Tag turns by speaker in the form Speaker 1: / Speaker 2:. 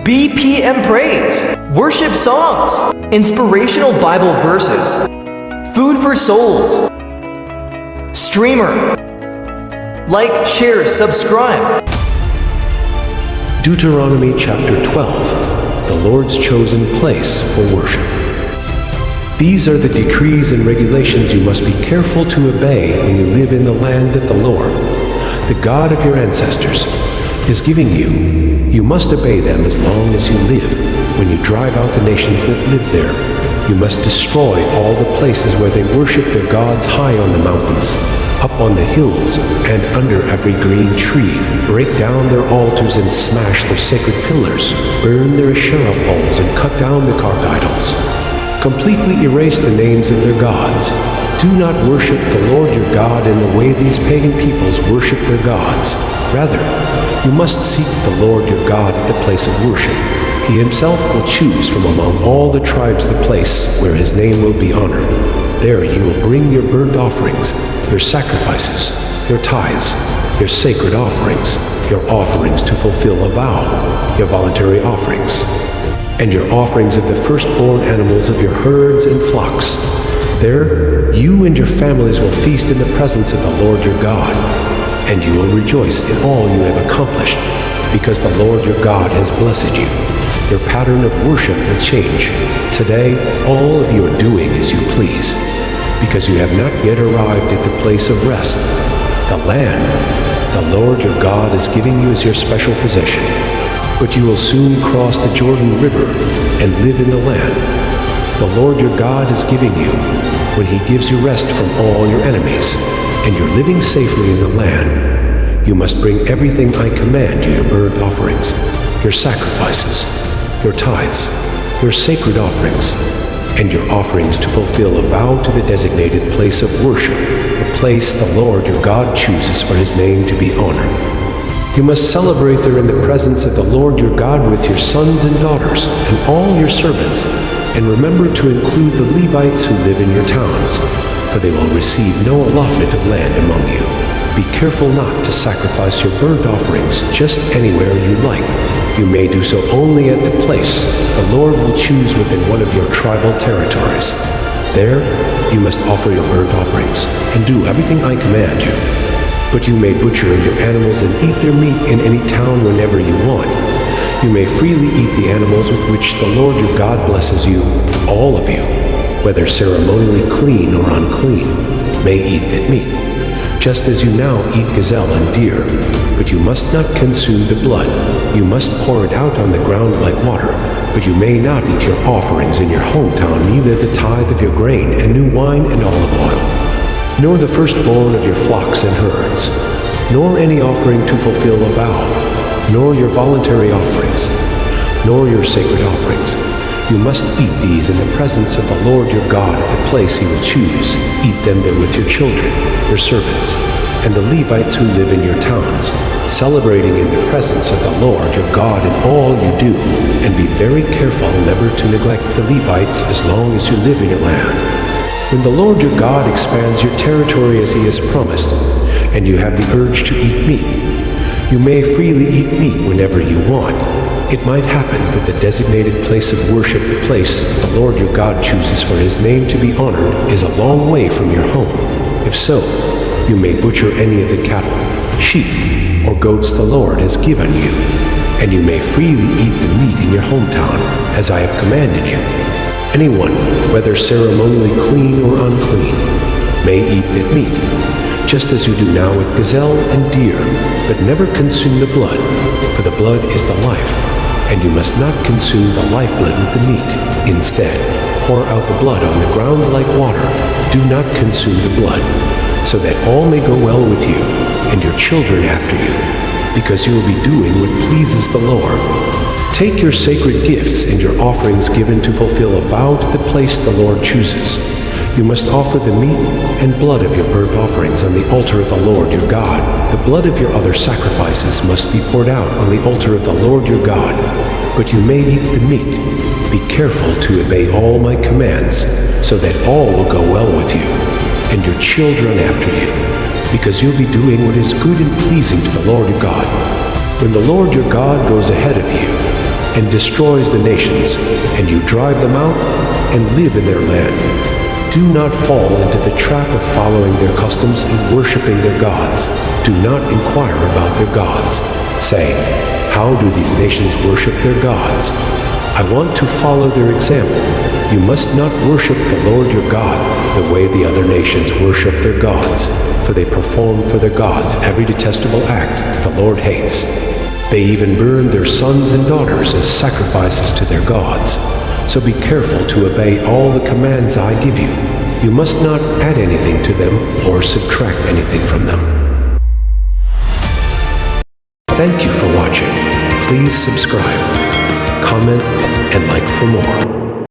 Speaker 1: BPM praise, worship songs, inspirational Bible verses, food for souls, streamer. Like, share, subscribe.
Speaker 2: Deuteronomy chapter 12, the Lord's chosen place for worship. These are the decrees and regulations you must be careful to obey when you live in the land that the Lord, the God of your ancestors, is giving you. You must obey them as long as you live. When you drive out the nations that live there, you must destroy all the places where they worship their gods high on the mountains, up on the hills, and under every green tree. Break down their altars and smash their sacred pillars. Burn their Asherah poles and cut down the carved idols. Completely erase the names of their gods. Do not worship the Lord your God in the way these pagan peoples worship their gods. Rather, you must seek the Lord your God at the place of worship. He himself will choose from among all the tribes the place where his name will be honored. There you will bring your burnt offerings, your sacrifices, your tithes, your sacred offerings, your offerings to fulfill a vow, your voluntary offerings, and your offerings of the firstborn animals of your herds and flocks. There you and your families will feast in the presence of the Lord your God, and you will rejoice in all you have accomplished, because the Lord your God has blessed you. Your pattern of worship will change. Today, all of you are doing as you please, because you have not yet arrived at the place of rest, the land the Lord your God is giving you as your special possession. But you will soon cross the Jordan River and live in the land the Lord your God is giving you when he gives you rest from all your enemies, and you're living safely in the land. You must bring everything I command you, your burnt offerings, your sacrifices, your tithes, your sacred offerings, and your offerings to fulfill a vow to the designated place of worship, the place the Lord your God chooses for his name to be honored. You must celebrate there in the presence of the Lord your God with your sons and daughters and all your servants, and remember to include the Levites who live in your towns, for they will receive no allotment of land among you. Be careful not to sacrifice your burnt offerings just anywhere you like. You may do so only at the place the Lord will choose within one of your tribal territories. There you must offer your burnt offerings and do everything I command you. But you may butcher your animals and eat their meat in any town whenever you want. You may freely eat the animals with which the Lord your God blesses you. All of you, whether ceremonially clean or unclean, may eat that meat, just as you now eat gazelle and deer. But you must not consume the blood. You must pour it out on the ground like water. But you may not eat your offerings in your hometown, neither the tithe of your grain and new wine and olive oil, nor the firstborn of your flocks and herds, nor any offering to fulfill a vow, nor your voluntary offerings, nor your sacred offerings. You must eat these in the presence of the Lord your God at the place he will choose. Eat them there with your children, your servants, and the Levites who live in your towns, celebrating in the presence of the Lord your God in all you do, and be very careful never to neglect the Levites as long as you live in your land. When the Lord your God expands your territory as he has promised, and you have the urge to eat meat, you may freely eat meat whenever you want. It might happen that the designated place of worship, the place the Lord your God chooses for his name to be honored, is a long way from your home. If so, you may butcher any of the cattle, sheep, or goats the Lord has given you, and you may freely eat the meat in your hometown, as I have commanded you. Anyone, whether ceremonially clean or unclean, may eat that meat, just as you do now with gazelle and deer, but never consume the blood, for the blood is the life, and you must not consume the lifeblood with the meat. Instead, pour out the blood on the ground like water. Do not consume the blood, so that all may go well with you and your children after you, because you will be doing what pleases the Lord. Take your sacred gifts and your offerings given to fulfill a vow to the place the Lord chooses. You must offer the meat and blood of your burnt offerings on the altar of the Lord your God. The blood of your other sacrifices must be poured out on the altar of the Lord your God. But you may eat the meat. Be careful to obey all my commands, so that all will go well with you and your children after you, because you'll be doing what is good and pleasing to the Lord your God. When the Lord your God goes ahead of you and destroys the nations, and you drive them out and live in their land. Do not fall into the trap of following their customs and worshiping their gods. Do not inquire about their gods, saying, "How do these nations worship their gods?" I want to follow their example. You must not worship the Lord your God the way the other nations worship their gods, for they perform for their gods every detestable act the Lord hates. They even burn their sons and daughters as sacrifices to their gods. So be careful to obey all the commands I give you. You must not add anything to them or subtract anything from them. Thank you for watching. Please subscribe, comment, and like for more.